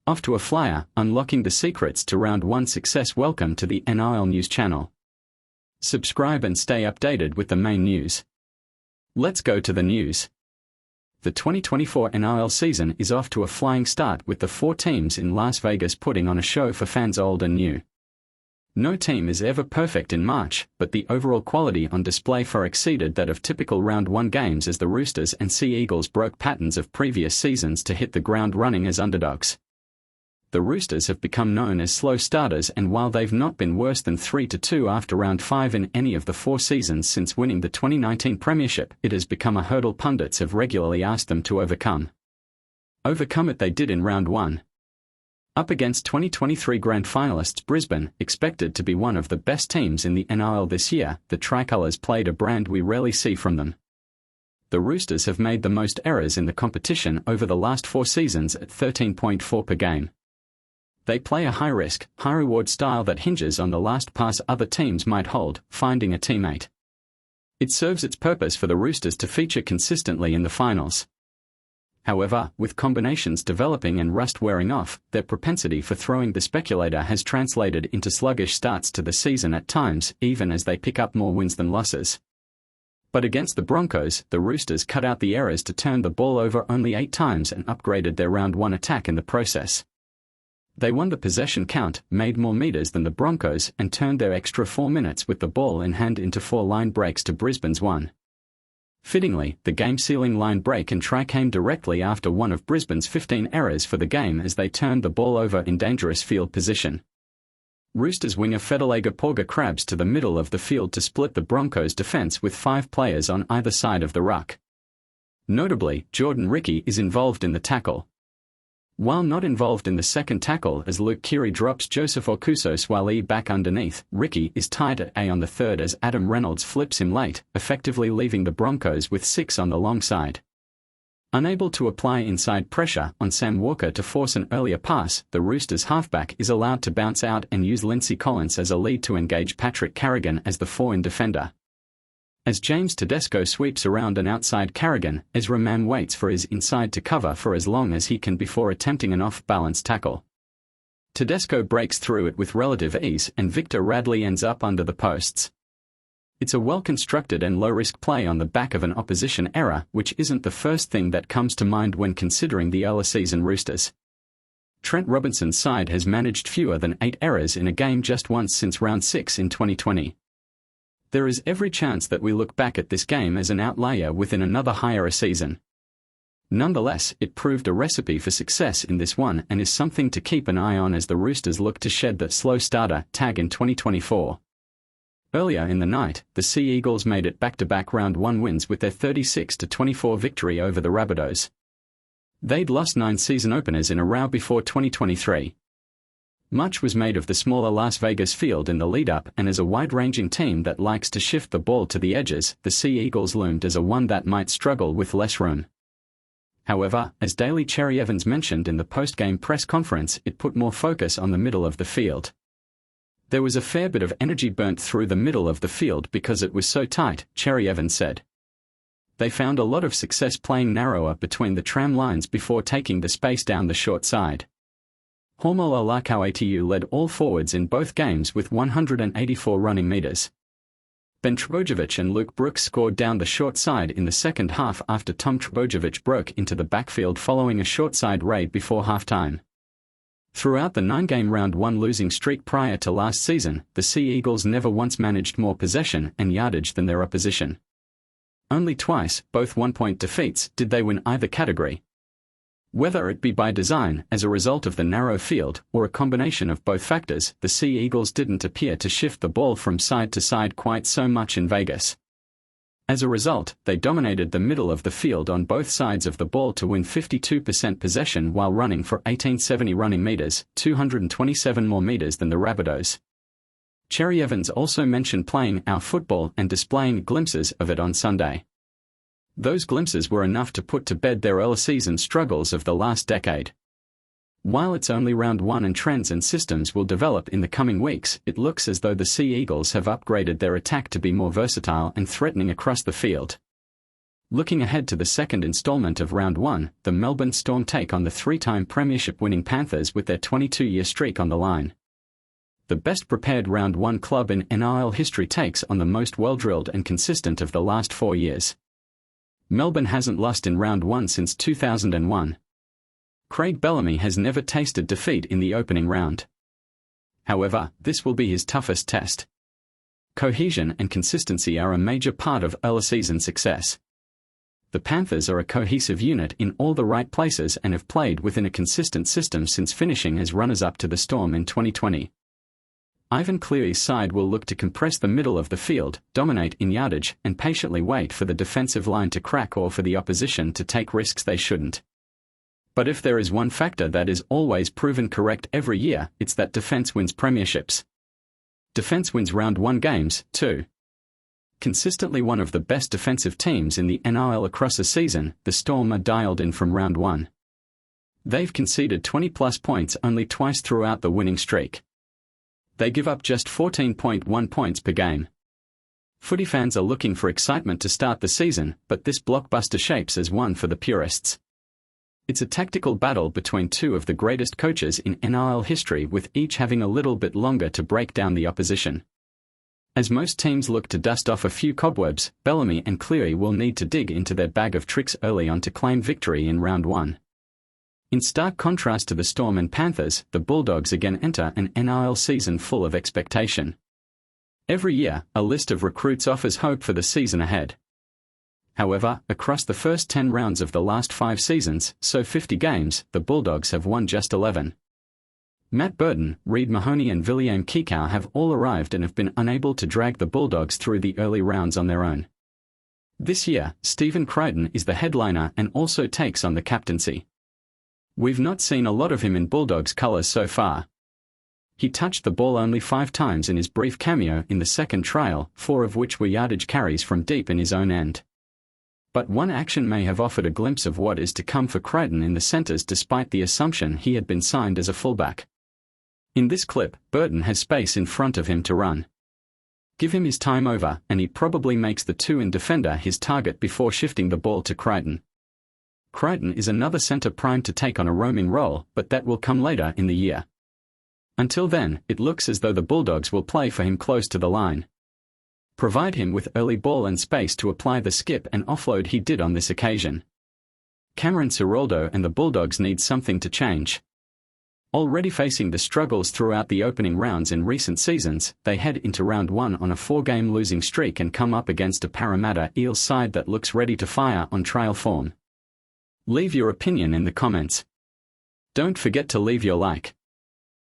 Off to a flyer, unlocking the secrets to round 1 success. Welcome to the NRL News channel. Subscribe and stay updated with the main news. Let's go to the news. The 2024 NRL season is off to a flying start, with the 4 teams in Las Vegas putting on a show for fans old and new. No team is ever perfect in March, but the overall quality on display far exceeded that of typical round 1 games as the Roosters and Sea Eagles broke patterns of previous seasons to hit the ground running as underdogs. The Roosters have become known as slow starters, and while they've not been worse than 3-2 after round 5 in any of the 4 seasons since winning the 2019 premiership, it has become a hurdle pundits have regularly asked them to overcome. Overcome it they did in round 1. Up against 2023 grand finalists Brisbane, expected to be one of the best teams in the NRL this year, the Tricolours played a brand we rarely see from them. The Roosters have made the most errors in the competition over the last 4 seasons at 13.4 per game. They play a high-risk, high-reward style that hinges on the last pass other teams might hold, finding a teammate. It serves its purpose for the Roosters to feature consistently in the finals. However, with combinations developing and rust wearing off, their propensity for throwing the speculator has translated into sluggish starts to the season at times, even as they pick up more wins than losses. But against the Broncos, the Roosters cut out the errors to turn the ball over only 8 times and upgraded their round 1 attack in the process. They won the possession count, made more meters than the Broncos, and turned their extra 4 minutes with the ball in hand into 4 line breaks to Brisbane's 1. Fittingly, the game-sealing line break and try came directly after one of Brisbane's 15 errors for the game as they turned the ball over in dangerous field position. Roosters winger Fedelega Porga crabs to the middle of the field to split the Broncos' defence with 5 players on either side of the ruck. Notably, Jordan Riki is involved in the tackle. While not involved in the second tackle as Luke Keary drops Joseph Okuso-Swale back underneath, Riki is tied at A on the third as Adam Reynolds flips him late, effectively leaving the Broncos with 6 on the long side. Unable to apply inside pressure on Sam Walker to force an earlier pass, the Roosters halfback is allowed to bounce out and use Lindsay Collins as a lead to engage Patrick Carrigan as the 4-in defender. As James Tedesco sweeps around and outside Carrigan, Ezra Mam waits for his inside to cover for as long as he can before attempting an off-balance tackle. Tedesco breaks through it with relative ease and Victor Radley ends up under the posts. It's a well-constructed and low-risk play on the back of an opposition error, which isn't the first thing that comes to mind when considering the early season Roosters. Trent Robinson's side has managed fewer than 8 errors in a game just once since round 6 in 2020. There is every chance that we look back at this game as an outlier within another higher season. Nonetheless, it proved a recipe for success in this one and is something to keep an eye on as the Roosters look to shed the slow starter tag in 2024. Earlier in the night, the Sea Eagles made it back-to-back round 1 wins with their 36-24 victory over the Rabbitohs. They'd lost 9 season openers in a row before 2023. Much was made of the smaller Las Vegas field in the lead-up, and as a wide-ranging team that likes to shift the ball to the edges, the Sea Eagles loomed as a one that might struggle with less room. However, as Daly Cherry Evans mentioned in the post-game press conference, it put more focus on the middle of the field. There was a fair bit of energy burnt through the middle of the field because it was so tight, Cherry Evans said. They found a lot of success playing narrower between the tram lines before taking the space down the short side. Hormel Olakauatu led all forwards in both games with 184 running meters. Ben Trbojevic and Luke Brooks scored down the short side in the second half after Tom Trbojevic broke into the backfield following a short side raid before halftime. Throughout the 9-game round 1 losing streak prior to last season, the Sea Eagles never once managed more possession and yardage than their opposition. Only twice, both 1-point defeats, did they win either category. Whether it be by design, as a result of the narrow field, or a combination of both factors, the Sea Eagles didn't appear to shift the ball from side to side quite so much in Vegas. As a result, they dominated the middle of the field on both sides of the ball to win 52% possession while running for 1870 running meters, 227 more meters than the Rabbitohs. Cherry Evans also mentioned playing our football and displaying glimpses of it on Sunday. Those glimpses were enough to put to bed their early season struggles of the last decade. While it's only round 1 and trends and systems will develop in the coming weeks, it looks as though the Sea Eagles have upgraded their attack to be more versatile and threatening across the field. Looking ahead to the second installment of Round 1, the Melbourne Storm take on the three-time premiership-winning Panthers with their 22-year streak on the line. The best-prepared Round 1 club in NRL history takes on the most well-drilled and consistent of the last 4 years. Melbourne hasn't lost in Round 1 since 2001. Craig Bellamy has never tasted defeat in the opening round. However, this will be his toughest test. Cohesion and consistency are a major part of early season success. The Panthers are a cohesive unit in all the right places and have played within a consistent system since finishing as runners-up to the Storm in 2020. Ivan Cleary's side will look to compress the middle of the field, dominate in yardage, and patiently wait for the defensive line to crack or for the opposition to take risks they shouldn't. But if there is one factor that is always proven correct every year, it's that defense wins premierships. Defense wins Round 1 games, too. Consistently one of the best defensive teams in the NRL across a season, the Storm are dialed in from Round 1. They've conceded 20-plus points only twice throughout the winning streak. They give up just 14.1 points per game. Footy fans are looking for excitement to start the season, but this blockbuster shapes as one for the purists. It's a tactical battle between two of the greatest coaches in NRL history, with each having a little bit longer to break down the opposition. As most teams look to dust off a few cobwebs, Bellamy and Cleary will need to dig into their bag of tricks early on to claim victory in Round 1. In stark contrast to the Storm and Panthers, the Bulldogs again enter an NRL season full of expectation. Every year, a list of recruits offers hope for the season ahead. However, across the first 10 rounds of the last 5 seasons, so 50 games, the Bulldogs have won just 11. Matt Burton, Reid Mahoney and William Kikau have all arrived and have been unable to drag the Bulldogs through the early rounds on their own. This year, Stephen Crichton is the headliner and also takes on the captaincy. We've not seen a lot of him in Bulldogs colours so far. He touched the ball only 5 times in his brief cameo in the second trial, 4 of which were yardage carries from deep in his own end. But one action may have offered a glimpse of what is to come for Crichton in the centres, despite the assumption he had been signed as a fullback. In this clip, Burton has space in front of him to run. Give him his time over, and he probably makes the 2-in defender his target before shifting the ball to Crichton. Crichton is another centre primed to take on a roaming role, but that will come later in the year. Until then, it looks as though the Bulldogs will play for him close to the line. Provide him with early ball and space to apply the skip and offload he did on this occasion. Cameron Ciraldo and the Bulldogs need something to change. Already facing the struggles throughout the opening rounds in recent seasons, they head into Round 1 on a 4-game losing streak and come up against a Parramatta Eels side that looks ready to fire on trial form. Leave your opinion in the comments. Don't forget to leave your like.